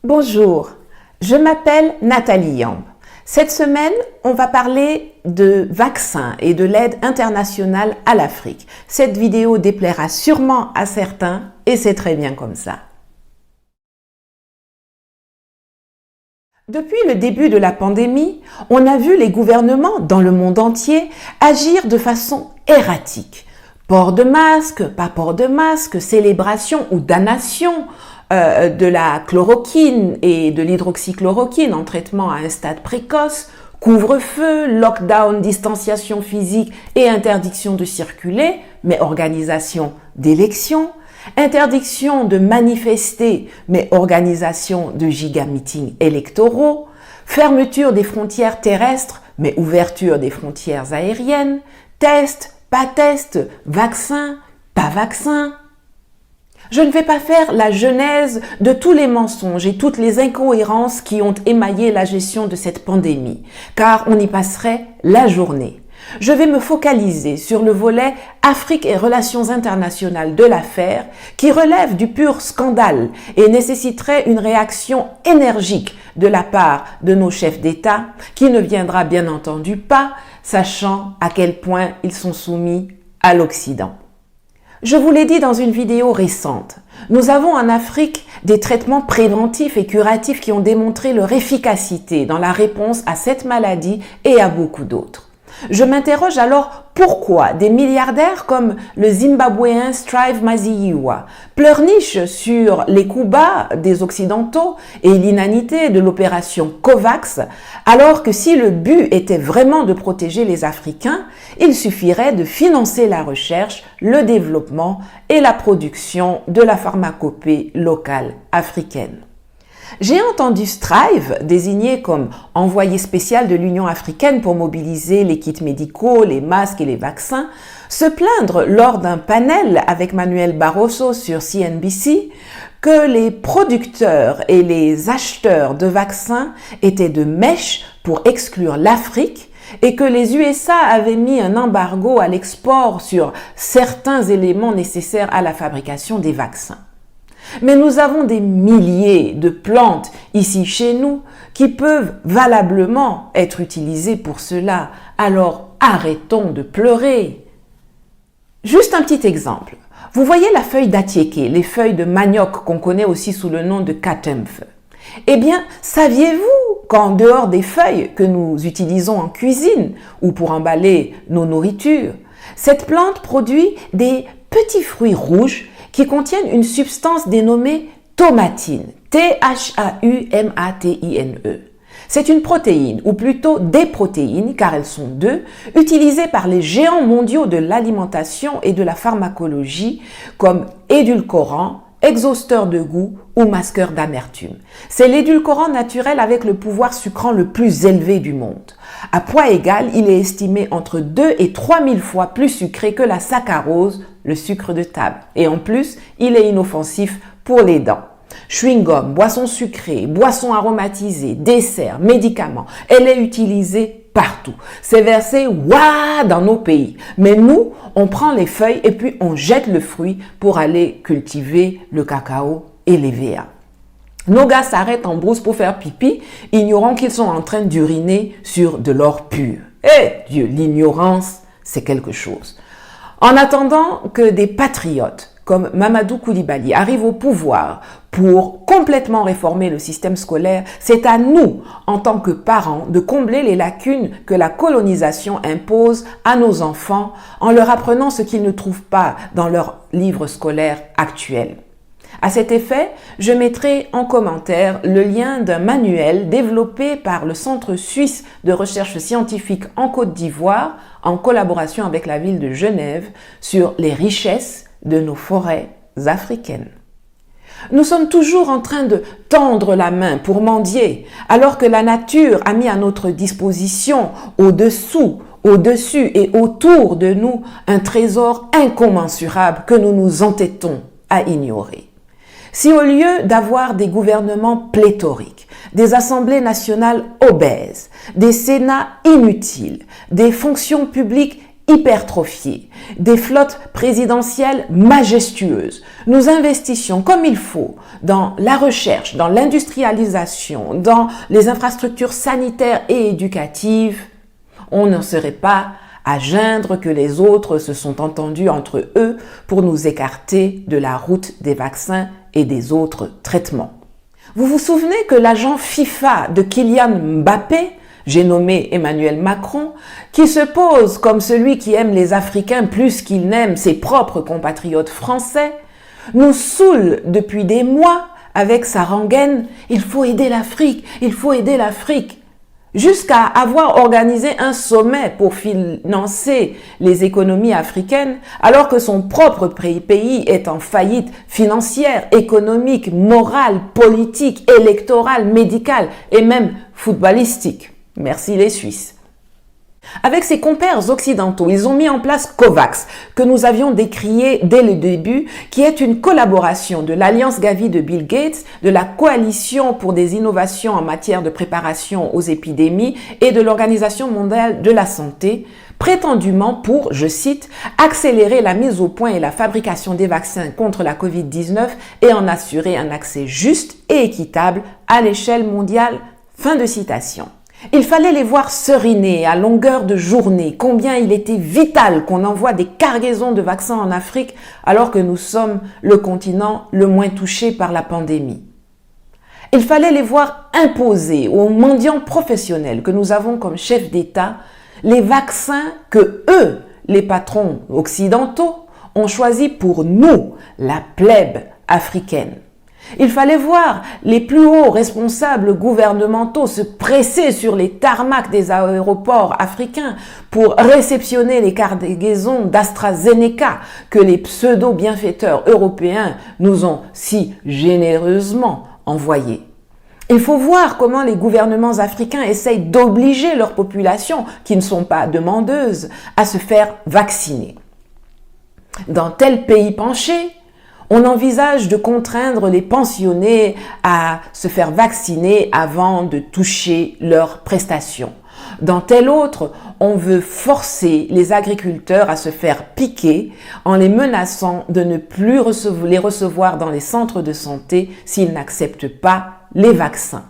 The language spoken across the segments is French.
Bonjour, je m'appelle Nathalie Yamb. Cette semaine, on va parler de vaccins et de l'aide internationale à l'Afrique. Cette vidéo déplaira sûrement à certains et c'est très bien comme ça. Depuis le début de la pandémie, on a vu les gouvernements dans le monde entier agir de façon erratique. Port de masque, pas port de masque, célébration ou damnation de la chloroquine et de l'hydroxychloroquine en traitement à un stade précoce, couvre-feu, lockdown, distanciation physique et interdiction de circuler, mais organisation d'élections, interdiction de manifester, mais organisation de giga-meetings électoraux, fermeture des frontières terrestres, mais ouverture des frontières aériennes, test, pas test, vaccin, pas vaccin. Je ne vais pas faire la genèse de tous les mensonges et toutes les incohérences qui ont émaillé la gestion de cette pandémie, car on y passerait la journée. Je vais me focaliser sur le volet Afrique et relations internationales de l'affaire qui relève du pur scandale et nécessiterait une réaction énergique de la part de nos chefs d'État qui ne viendra bien entendu pas, sachant à quel point ils sont soumis à l'Occident. Je vous l'ai dit dans une vidéo récente, nous avons en Afrique des traitements préventifs et curatifs qui ont démontré leur efficacité dans la réponse à cette maladie et à beaucoup d'autres. Je m'interroge alors pourquoi des milliardaires comme le Zimbabwéen Strive Maziyiwa pleurnichent sur les coups bas des Occidentaux et l'inanité de l'opération COVAX, alors que si le but était vraiment de protéger les Africains, il suffirait de financer la recherche, le développement et la production de la pharmacopée locale africaine. J'ai entendu Strive, désigné comme envoyé spécial de l'Union africaine pour mobiliser les kits médicaux, les masques et les vaccins, se plaindre lors d'un panel avec Manuel Barroso sur CNBC que les producteurs et les acheteurs de vaccins étaient de mèche pour exclure l'Afrique et que les USA avaient mis un embargo à l'export sur certains éléments nécessaires à la fabrication des vaccins. Mais nous avons des milliers de plantes ici chez nous qui peuvent valablement être utilisées pour cela. Alors arrêtons de pleurer. Juste un petit exemple. Vous voyez la feuille d'atiéké, les feuilles de manioc qu'on connaît aussi sous le nom de katemfe. Eh bien, saviez-vous qu'en dehors des feuilles que nous utilisons en cuisine ou pour emballer nos nourritures, cette plante produit des petits fruits rouges qui contiennent une substance dénommée thomatine, T-H-A-U-M-A-T-I-N-E. C'est une protéine, ou plutôt des protéines, car elles sont deux, utilisées par les géants mondiaux de l'alimentation et de la pharmacologie comme édulcorant, exhausteur de goût ou masqueur d'amertume. C'est l'édulcorant naturel avec le pouvoir sucrant le plus élevé du monde. À poids égal, il est estimé entre 2 et 3 000 fois plus sucré que la saccharose, le sucre de table. Et en plus, il est inoffensif pour les dents. Chewing-gum, boissons sucrées, boissons aromatisées, desserts, médicaments, elle est utilisée partout. C'est versé dans nos pays. Mais nous, on prend les feuilles et puis on jette le fruit pour aller cultiver le cacao et l'EVA. Nos gars s'arrêtent en brousse pour faire pipi, ignorant qu'ils sont en train d'uriner sur de l'or pur. Eh Dieu, l'ignorance, c'est quelque chose. En attendant que des patriotes comme Mamadou Koulibaly arrivent au pouvoir pour complètement réformer le système scolaire, c'est à nous, en tant que parents, de combler les lacunes que la colonisation impose à nos enfants en leur apprenant ce qu'ils ne trouvent pas dans leurs livres scolaires actuels. À cet effet, je mettrai en commentaire le lien d'un manuel développé par le Centre suisse de recherche scientifique en Côte d'Ivoire en collaboration avec la ville de Genève sur les richesses de nos forêts africaines. Nous sommes toujours en train de tendre la main pour mendier, alors que la nature a mis à notre disposition, au-dessous, au-dessus et autour de nous, un trésor incommensurable que nous nous entêtons à ignorer. Si au lieu d'avoir des gouvernements pléthoriques, des assemblées nationales obèses, des sénats inutiles, des fonctions publiques hypertrophiées, des flottes présidentielles majestueuses. Nous investissions comme il faut dans la recherche, dans l'industrialisation, dans les infrastructures sanitaires et éducatives, on ne serait pas à geindre que les autres se sont entendus entre eux pour nous écarter de la route des vaccins et des autres traitements. Vous vous souvenez que l'agent FIFA de Kylian Mbappé, j'ai nommé Emmanuel Macron, qui se pose comme celui qui aime les Africains plus qu'il n'aime ses propres compatriotes français, nous saoule depuis des mois avec sa rengaine « Il faut aider l'Afrique, il faut aider l'Afrique », jusqu'à avoir organisé un sommet pour financer les économies africaines, alors que son propre pays est en faillite financière, économique, morale, politique, électorale, médicale et même footballistique. Merci les Suisses. Avec ses compères occidentaux, ils ont mis en place COVAX, que nous avions décrié dès le début, qui est une collaboration de l'Alliance Gavi de Bill Gates, de la Coalition pour des innovations en matière de préparation aux épidémies et de l'Organisation mondiale de la santé, prétendument pour, je cite, accélérer la mise au point et la fabrication des vaccins contre la COVID-19 et en assurer un accès juste et équitable à l'échelle mondiale. Fin de citation. Il fallait les voir seriner à longueur de journée, combien il était vital qu'on envoie des cargaisons de vaccins en Afrique alors que nous sommes le continent le moins touché par la pandémie. Il fallait les voir imposer aux mendiants professionnels que nous avons comme chefs d'État les vaccins que eux, les patrons occidentaux, ont choisis pour nous, la plèbe africaine. Il fallait voir les plus hauts responsables gouvernementaux se presser sur les tarmacs des aéroports africains pour réceptionner les cargaisons d'AstraZeneca que les pseudo-bienfaiteurs européens nous ont si généreusement envoyés. Il faut voir comment les gouvernements africains essayent d'obliger leurs populations, qui ne sont pas demandeuses, à se faire vacciner. Dans tel pays penché, on envisage de contraindre les pensionnés à se faire vacciner avant de toucher leurs prestations. Dans tel autre, on veut forcer les agriculteurs à se faire piquer en les menaçant de ne plus les recevoir dans les centres de santé s'ils n'acceptent pas les vaccins.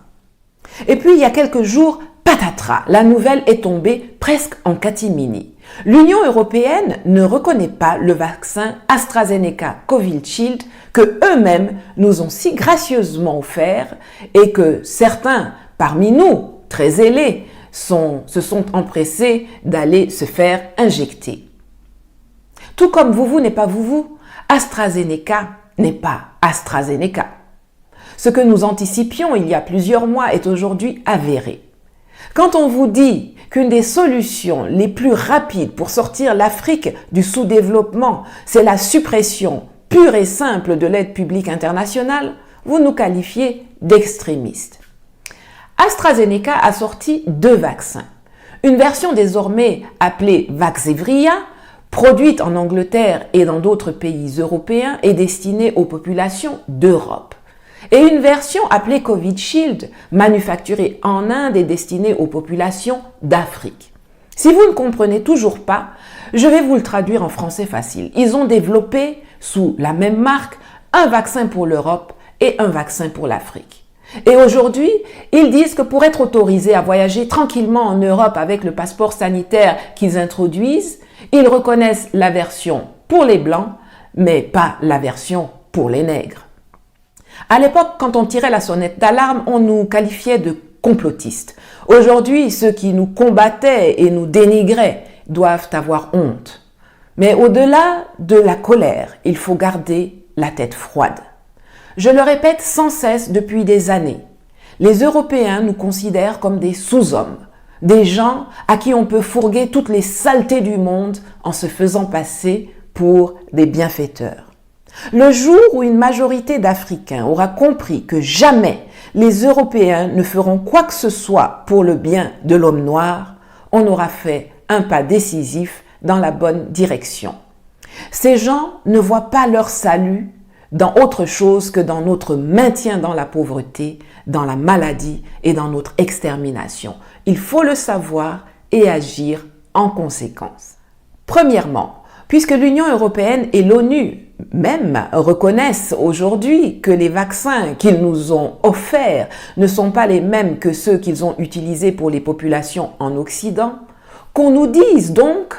Et puis, il y a quelques jours, patatras, la nouvelle est tombée presque en catimini. L'Union européenne ne reconnaît pas le vaccin AstraZeneca Covishield que eux-mêmes nous ont si gracieusement offert et que certains parmi nous, très zélés, se sont empressés d'aller se faire injecter. Tout comme Vouvou n'est pas Vouvou, AstraZeneca n'est pas AstraZeneca. Ce que nous anticipions il y a plusieurs mois est aujourd'hui avéré. Quand on vous dit qu'une des solutions les plus rapides pour sortir l'Afrique du sous-développement, c'est la suppression pure et simple de l'aide publique internationale, vous nous qualifiez d'extrémistes. AstraZeneca a sorti 2 vaccins. Une version désormais appelée Vaxzevria, produite en Angleterre et dans d'autres pays européens et destinée aux populations d'Europe. Et une version appelée Covishield, manufacturée en Inde et destinée aux populations d'Afrique. Si vous ne comprenez toujours pas, je vais vous le traduire en français facile. Ils ont développé, sous la même marque, un vaccin pour l'Europe et un vaccin pour l'Afrique. Et aujourd'hui, ils disent que pour être autorisés à voyager tranquillement en Europe avec le passeport sanitaire qu'ils introduisent, ils reconnaissent la version pour les Blancs, mais pas la version pour les nègres. À l'époque, quand on tirait la sonnette d'alarme, on nous qualifiait de complotistes. Aujourd'hui, ceux qui nous combattaient et nous dénigraient doivent avoir honte. Mais au-delà de la colère, il faut garder la tête froide. Je le répète sans cesse depuis des années. Les Européens nous considèrent comme des sous-hommes, des gens à qui on peut fourguer toutes les saletés du monde en se faisant passer pour des bienfaiteurs. Le jour où une majorité d'Africains aura compris que jamais les Européens ne feront quoi que ce soit pour le bien de l'homme noir, on aura fait un pas décisif dans la bonne direction. Ces gens ne voient pas leur salut dans autre chose que dans notre maintien dans la pauvreté, dans la maladie et dans notre extermination. Il faut le savoir et agir en conséquence. Premièrement, puisque l'Union européenne et l'ONU même reconnaissent aujourd'hui que les vaccins qu'ils nous ont offerts ne sont pas les mêmes que ceux qu'ils ont utilisés pour les populations en Occident, qu'on nous dise donc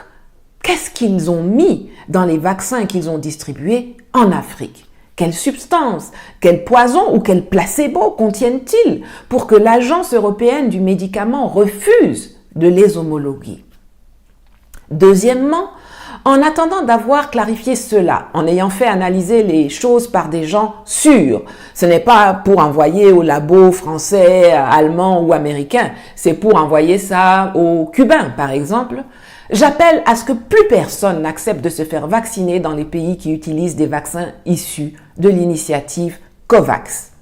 qu'est-ce qu'ils ont mis dans les vaccins qu'ils ont distribués en Afrique. Quelles substances, quel poison ou quel placebo contiennent-ils pour que l'Agence européenne du médicament refuse de les homologuer? Deuxièmement, en attendant d'avoir clarifié cela, en ayant fait analyser les choses par des gens sûrs, ce n'est pas pour envoyer au labo français, allemand ou américain, c'est pour envoyer ça aux Cubains par exemple, j'appelle à ce que plus personne n'accepte de se faire vacciner dans les pays qui utilisent des vaccins issus de l'initiative COVAX.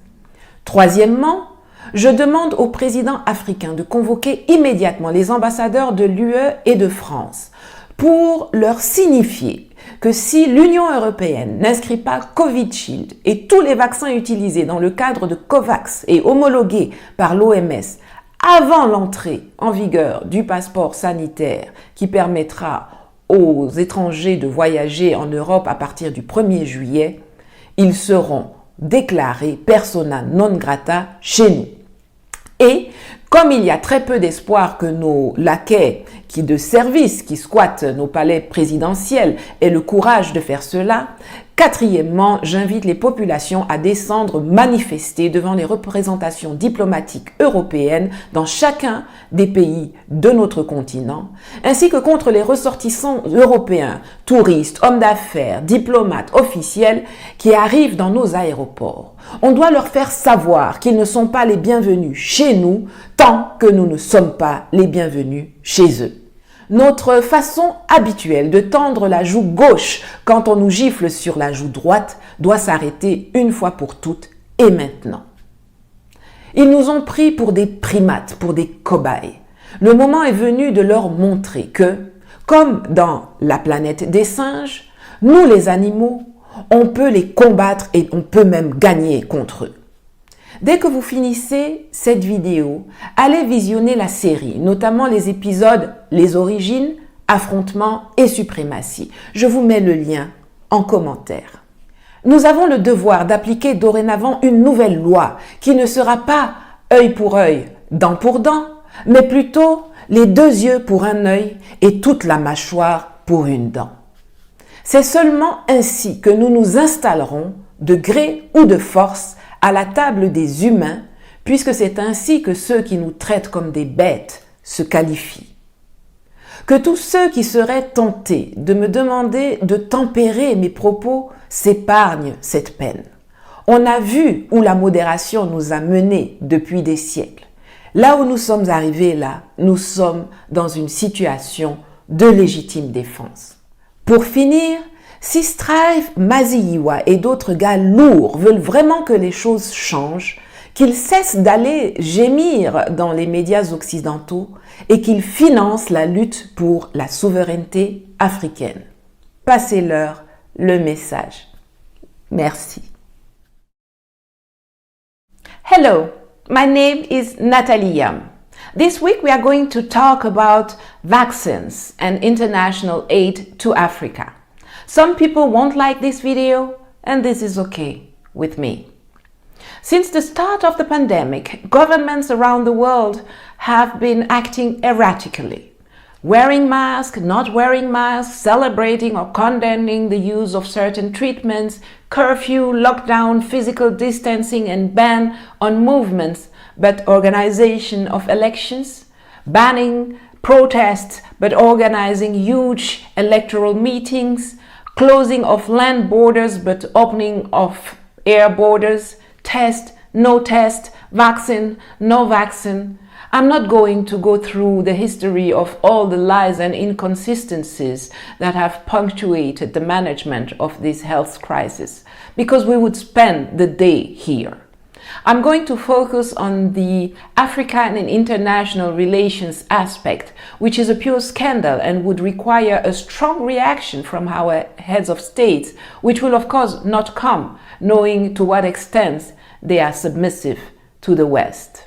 Troisièmement, je demande aux présidents africains de convoquer immédiatement les ambassadeurs de l'UE et de France pour leur signifier que si l'Union européenne n'inscrit pas Covishield et tous les vaccins utilisés dans le cadre de COVAX et homologués par l'OMS avant l'entrée en vigueur du passeport sanitaire qui permettra aux étrangers de voyager en Europe à partir du 1er juillet, ils seront déclarés persona non grata chez nous. Et comme il y a très peu d'espoir que nos laquais de service qui squattent nos palais présidentiels aient le courage de faire cela, quatrièmement, j'invite les populations à descendre manifester devant les représentations diplomatiques européennes dans chacun des pays de notre continent, ainsi que contre les ressortissants européens, touristes, hommes d'affaires, diplomates, officiels qui arrivent dans nos aéroports. On doit leur faire savoir qu'ils ne sont pas les bienvenus chez nous tant que nous ne sommes pas les bienvenus chez eux. Notre façon habituelle de tendre la joue gauche quand on nous gifle sur la joue droite doit s'arrêter une fois pour toutes et maintenant. Ils nous ont pris pour des primates, pour des cobayes. Le moment est venu de leur montrer que, comme dans la planète des singes, nous les animaux, on peut les combattre et on peut même gagner contre eux. Dès que vous finissez cette vidéo, allez visionner la série, notamment les épisodes Les origines, affrontements et suprématie. Je vous mets le lien en commentaire. Nous avons le devoir d'appliquer dorénavant une nouvelle loi qui ne sera pas œil pour œil, dent pour dent, mais plutôt les 2 yeux pour un œil et toute la mâchoire pour une dent. C'est seulement ainsi que nous nous installerons, de gré ou de force, à la table des humains, puisque c'est ainsi que ceux qui nous traitent comme des bêtes se qualifient. Que tous ceux qui seraient tentés de me demander de tempérer mes propos s'épargnent cette peine. On a vu où la modération nous a menés depuis des siècles. Là où nous sommes arrivés là, nous sommes dans une situation de légitime défense. Pour finir, si Strive, Maziwa et d'autres gars lourds veulent vraiment que les choses changent, qu'ils cessent d'aller gémir dans les médias occidentaux et qu'ils financent la lutte pour la souveraineté africaine. Passez-leur le message. Merci. Hello, my name is Nathalie Yam. This week we are going to talk about vaccines and international aid to Africa. Some people won't like this video, and this is okay with me. Since the start of the pandemic, governments around the world have been acting erratically, wearing masks, not wearing masks, celebrating or condemning the use of certain treatments, curfew, lockdown, physical distancing and ban on movements but organization of elections, banning protests but organizing huge electoral meetings, closing of land borders but opening of air borders, test, no test, vaccine, no vaccine. I'm not going to go through the history of all the lies and inconsistencies that have punctuated the management of this health crisis, because we would spend the day here. I'm going to focus on the African and international relations aspect, which is a pure scandal and would require a strong reaction from our heads of states, which will of course not come, knowing to what extent they are submissive to the West.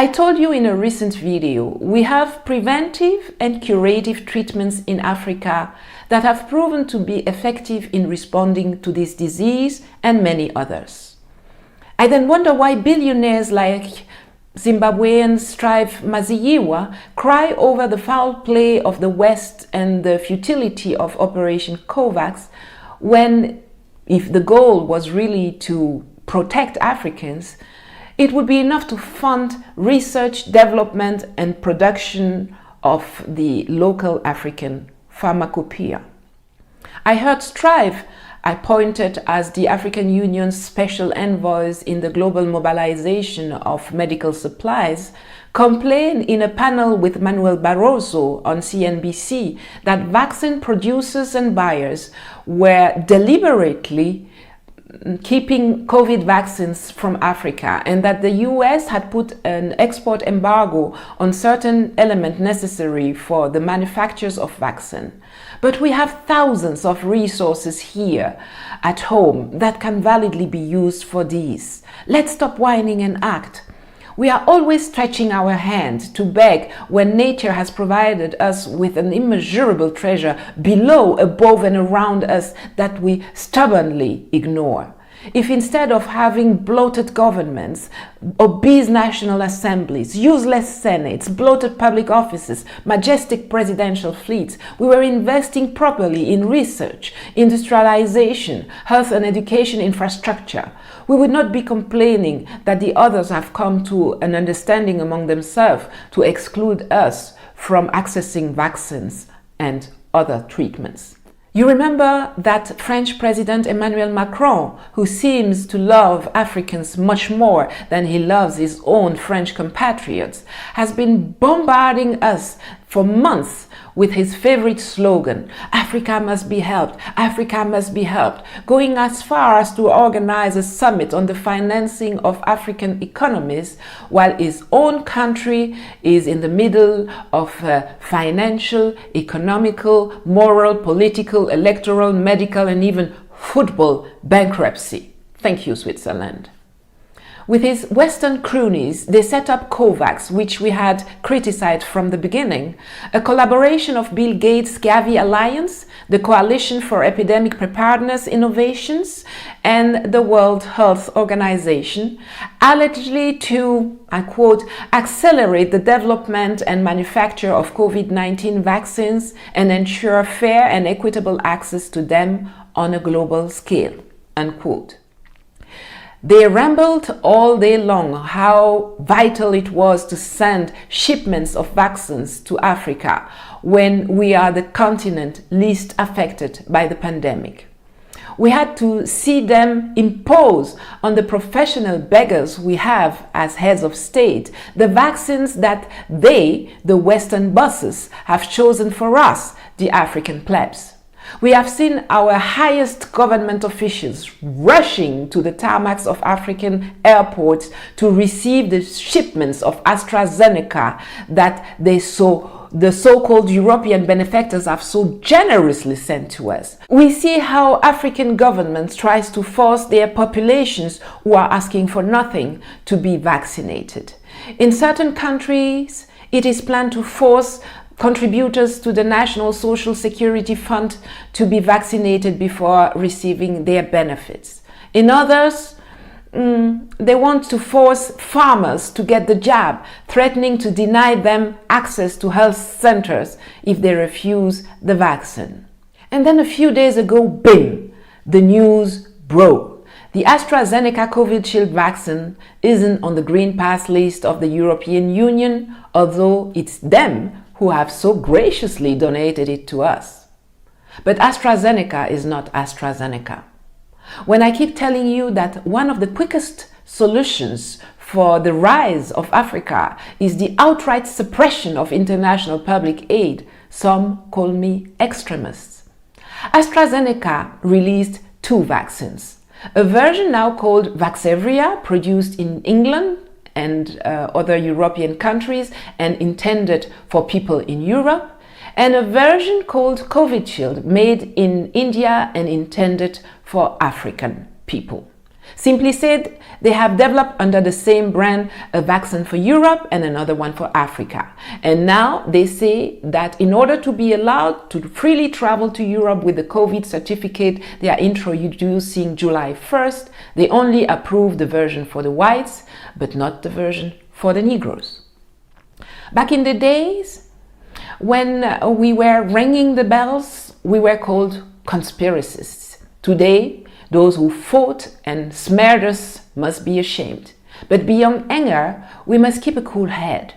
I told you in a recent video, we have preventive and curative treatments in Africa that have proven to be effective in responding to this disease and many others. I then wonder why billionaires like Zimbabwean Strive Maziyiwa cry over the foul play of the West and the futility of Operation COVAX when, if the goal was really to protect Africans, it would be enough to fund research, development and production of the local African pharmacopoeia. I heard Strive, appointed as the African Union's special envoys in the global mobilization of medical supplies, complain in a panel with Manuel Barroso on CNBC that vaccine producers and buyers were deliberately keeping COVID vaccines from Africa, and that the US had put an export embargo on certain elements necessary for the manufacturers of vaccine. But we have thousands of resources here at home that can validly be used for these. Let's stop whining and act. We are always stretching our hand to beg when nature has provided us with an immeasurable treasure below, above and around us that we stubbornly ignore. If instead of having bloated governments, obese national assemblies, useless senates, bloated public offices, majestic presidential fleets, we were investing properly in research, industrialization, health and education infrastructure, we would not be complaining that the others have come to an understanding among themselves to exclude us from accessing vaccines and other treatments. You remember that French President Emmanuel Macron, who seems to love Africans much more than he loves his own French compatriots, has been bombarding us for months with his favorite slogan, Africa must be helped, Africa must be helped, going as far as to organize a summit on the financing of African economies, while his own country is in the middle of financial, economical, moral, political, electoral, medical, and even football bankruptcy. Thank you, Switzerland. With his Western cronies, they set up COVAX, which we had criticized from the beginning, a collaboration of Bill Gates' Gavi Alliance, the Coalition for Epidemic Preparedness Innovations, and the World Health Organization, allegedly to, I quote, accelerate the development and manufacture of COVID-19 vaccines and ensure fair and equitable access to them on a global scale, unquote. They rambled all day long how vital it was to send shipments of vaccines to Africa when we are the continent least affected by the pandemic. We had to see them impose on the professional beggars we have as heads of state the vaccines that they, the Western bosses, have chosen for us, the African plebs. We have seen our highest government officials rushing to the tarmacs of African airports to receive the shipments of AstraZeneca that the so-called European benefactors have so generously sent to us. We see how African governments try to force their populations who are asking for nothing to be vaccinated. In certain countries, it is planned to force contributors to the National Social Security Fund to be vaccinated before receiving their benefits. In others, they want to force farmers to get the jab, threatening to deny them access to health centers if they refuse the vaccine. And then a few days ago, bim, the news broke. The AstraZeneca Covishield vaccine isn't on the Green Pass list of the European Union, although it's them who have so graciously donated it to us. But AstraZeneca is not AstraZeneca. When I keep telling you that one of the quickest solutions for the rise of Africa is the outright suppression of international public aid, some call me extremists. AstraZeneca released 2 vaccines. A version now called Vaxzevria, produced in England and other European countries and intended for people in Europe, and a version called Covishield, made in India and intended for African people. Simply said, they have developed under the same brand a vaccine for Europe and another one for Africa. And now they say that in order to be allowed to freely travel to Europe with the COVID certificate they are introducing July 1st, they only approve the version for the whites, but not the version for the Negroes. Back in the days, when we were ringing the bells, we were called conspiracists. Today, those who fought and smeared us must be ashamed. But beyond anger, we must keep a cool head.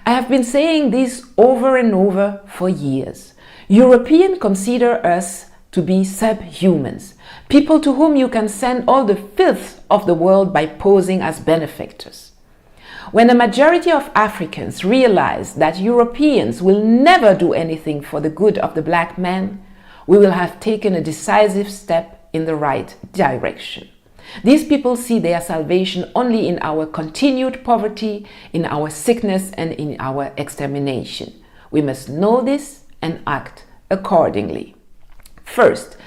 I have been saying this over and over for years. Europeans consider us to be subhumans, people to whom you can send all the filth of the world by posing as benefactors. When a majority of Africans realize that Europeans will never do anything for the good of the black man, we will have taken a decisive step in the right direction. These people see their salvation only in our continued poverty, in our sickness, and in our extermination. We must know this and act accordingly. First,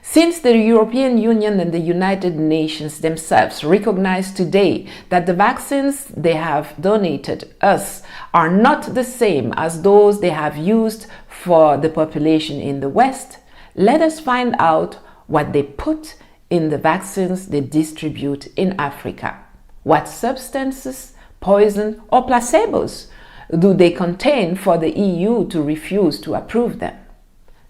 since the European Union and the United Nations themselves recognize today that the vaccines they have donated us are not the same as those they have used for the population in the West, let us find out what they put in the vaccines they distribute in Africa. What substances, poison, or placebos do they contain for the EU to refuse to approve them?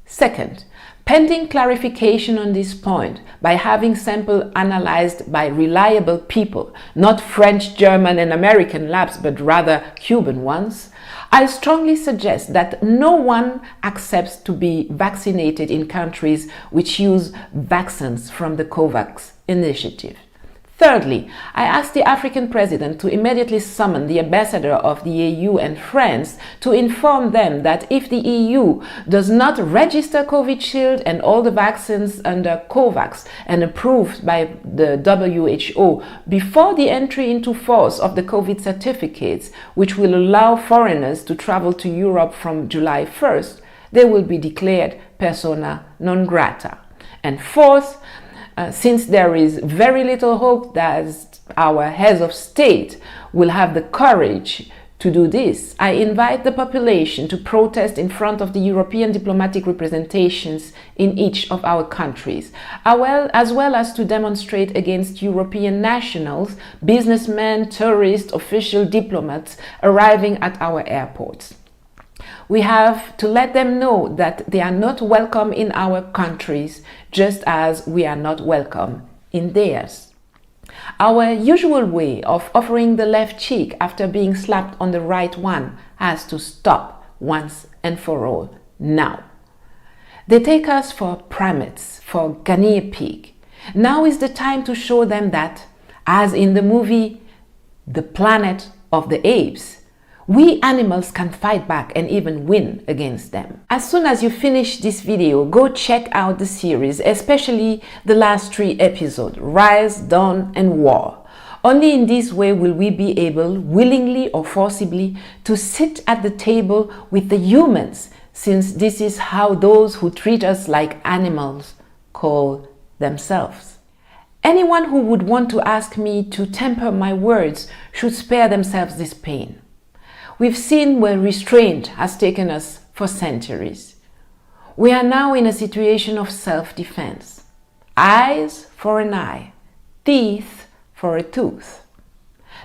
Second, pending clarification on this point by having samples analyzed by reliable people, not French, German, and American labs, but rather Cuban ones, I strongly suggest that no one accepts to be vaccinated in countries which use vaccines from the COVAX initiative. Thirdly, I asked the African president to immediately summon the ambassador of the EU and France to inform them that if the EU does not register Covishield and all the vaccines under COVAX and approved by the WHO before the entry into force of the COVID certificates, which will allow foreigners to travel to Europe from July 1st, they will be declared persona non grata. And fourth, since there is very little hope that our heads of state will have the courage to do this, I invite the population to protest in front of the European diplomatic representations in each of our countries, as well as to demonstrate against European nationals, businessmen, tourists, official diplomats arriving at our airports. We have to let them know that they are not welcome in our countries, just as we are not welcome in theirs. Our usual way of offering the left cheek after being slapped on the right one has to stop once and for all now. They take us for primates, for guinea pig. Now is the time to show them that, as in the movie The Planet of the Apes, we animals can fight back and even win against them. As soon as you finish this video, go check out the series, especially the last 3 episodes, Rise, Dawn, and War. Only in this way will we be able, willingly or forcibly, to sit at the table with the humans, since this is how those who treat us like animals call themselves. Anyone who would want to ask me to temper my words should spare themselves this pain. We've seen where restraint has taken us for centuries. We are now in a situation of self-defense. Eyes for an eye, teeth for a tooth.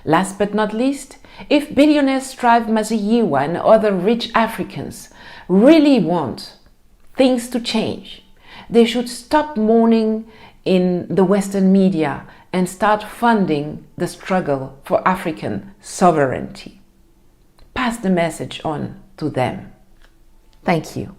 Last but not least, if billionaire Strive Maziyiwa and other rich Africans really want things to change, they should stop mourning in the Western media and start funding the struggle for African sovereignty. Pass the message on to them. Thank you.